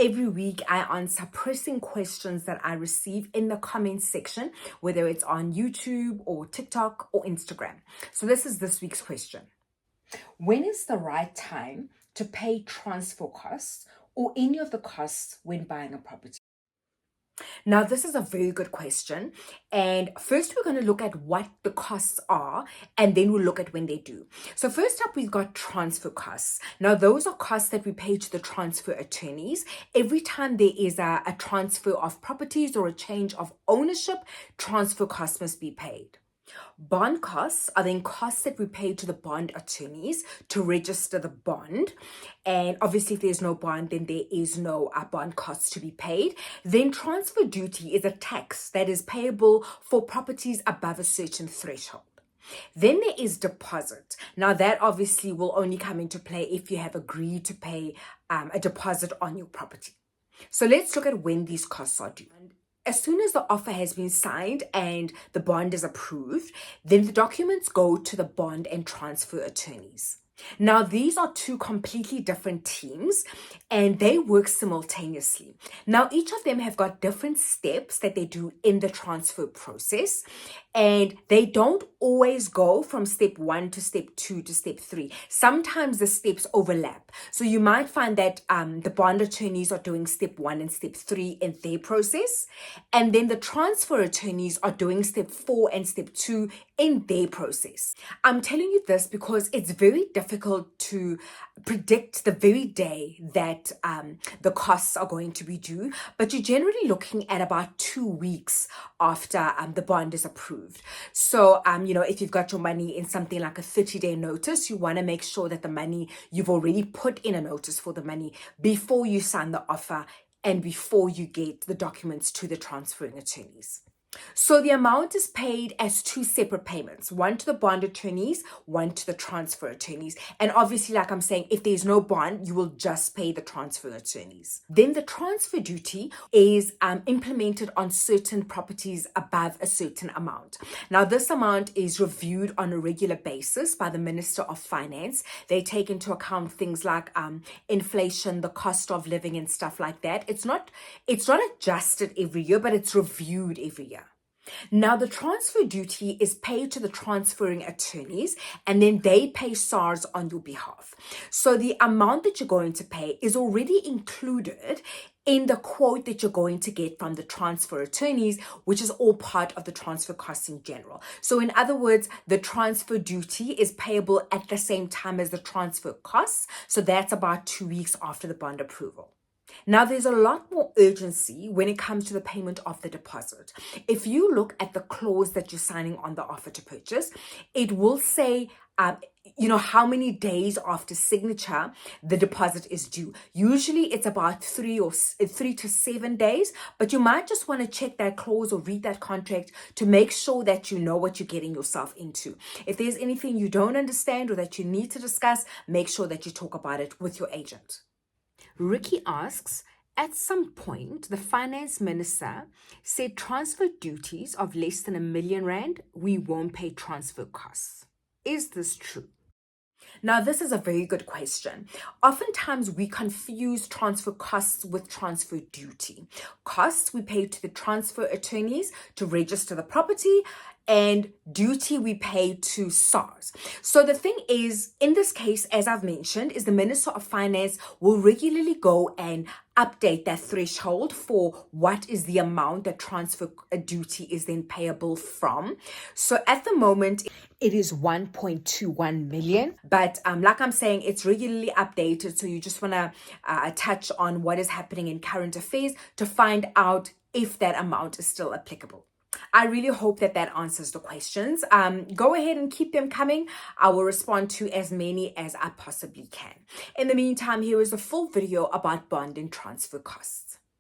Every week, I answer pressing questions that I receive in the comments section, whether it's on YouTube or TikTok or Instagram. So this is this week's question. When is the right time to pay transfer costs or any of the costs when buying a property? Now, this is a very good question. And first, we're going to look at what the costs are, and then we'll look at when they do. So first up, we've got transfer costs. Now, those are costs that we pay to the transfer attorneys. Every time there is a transfer of properties or a change of ownership, transfer costs must be paid. Bond costs are then costs that we pay to the bond attorneys to register the bond. And obviously, if there's no bond, then there is no bond costs to be paid. Then transfer duty is a tax that is payable for properties above a certain threshold. Then there is deposit. Now that obviously will only come into play if you have agreed to pay a deposit on your property. So let's look at when these costs are due. As soon as the offer has been signed and the bond is approved, then the documents go to the bond and transfer attorneys. Now, these are two completely different teams and they work simultaneously. Now, each of them have got different steps that they do in the transfer process, and they don't always go from step 1 to step 2 to step 3. Sometimes the steps overlap. So you might find that the bond attorneys are doing step 1 and step 3 in their process, and then the transfer attorneys are doing step 4 and step 2 in their process. I'm telling you this because it's very difficult to predict the very day that the costs are going to be due, but you're generally looking at about 2 weeks after the bond is approved. So, if you've got your money in something like a 30-day notice, you want to make sure that the money, you've already put in a notice for the money before you sign the offer and before you get the documents to the transferring attorneys. So the amount is paid as 2 separate payments, one to the bond attorneys, one to the transfer attorneys. And obviously, like I'm saying, if there's no bond, you will just pay the transfer attorneys. Then the transfer duty is implemented on certain properties above a certain amount. Now, this amount is reviewed on a regular basis by the Minister of Finance. They take into account things like inflation, the cost of living and stuff like that. It's not adjusted every year, but it's reviewed every year. Now, the transfer duty is paid to the transferring attorneys, and then they pay SARS on your behalf. So the amount that you're going to pay is already included in the quote that you're going to get from the transfer attorneys, which is all part of the transfer costs in general. So in other words, the transfer duty is payable at the same time as the transfer costs. So that's about 2 weeks after the bond approval. Now, there's a lot more urgency when it comes to the payment of the deposit. If you look at the clause that you're signing on the offer to purchase, it will say, how many days after signature the deposit is due. Usually it's about 3 to 7 days, but you might just want to check that clause or read that contract to make sure that you know what you're getting yourself into. If there's anything you don't understand or that you need to discuss, make sure that you talk about it with your agent. Ricky asks, at some point, the finance minister said transfer duties of less than R1 million, we won't pay transfer costs. Is this true? Now, this is a very good question. Oftentimes, we confuse transfer costs with transfer duty. Costs we pay to the transfer attorneys to register the property, and duty we pay to SARS. So the thing is, in this case, as I've mentioned, is the Minister of Finance will regularly go and update that threshold for what is the amount that transfer duty is then payable from. So at the moment, it is 1.21 million. But like I'm saying, it's regularly updated. So you just want to touch on what is happening in current affairs to find out if that amount is still applicable. I really hope that answers the questions. Go ahead and keep them coming. I will respond to as many as I possibly can. In the meantime, here is a full video about bond and transfer costs.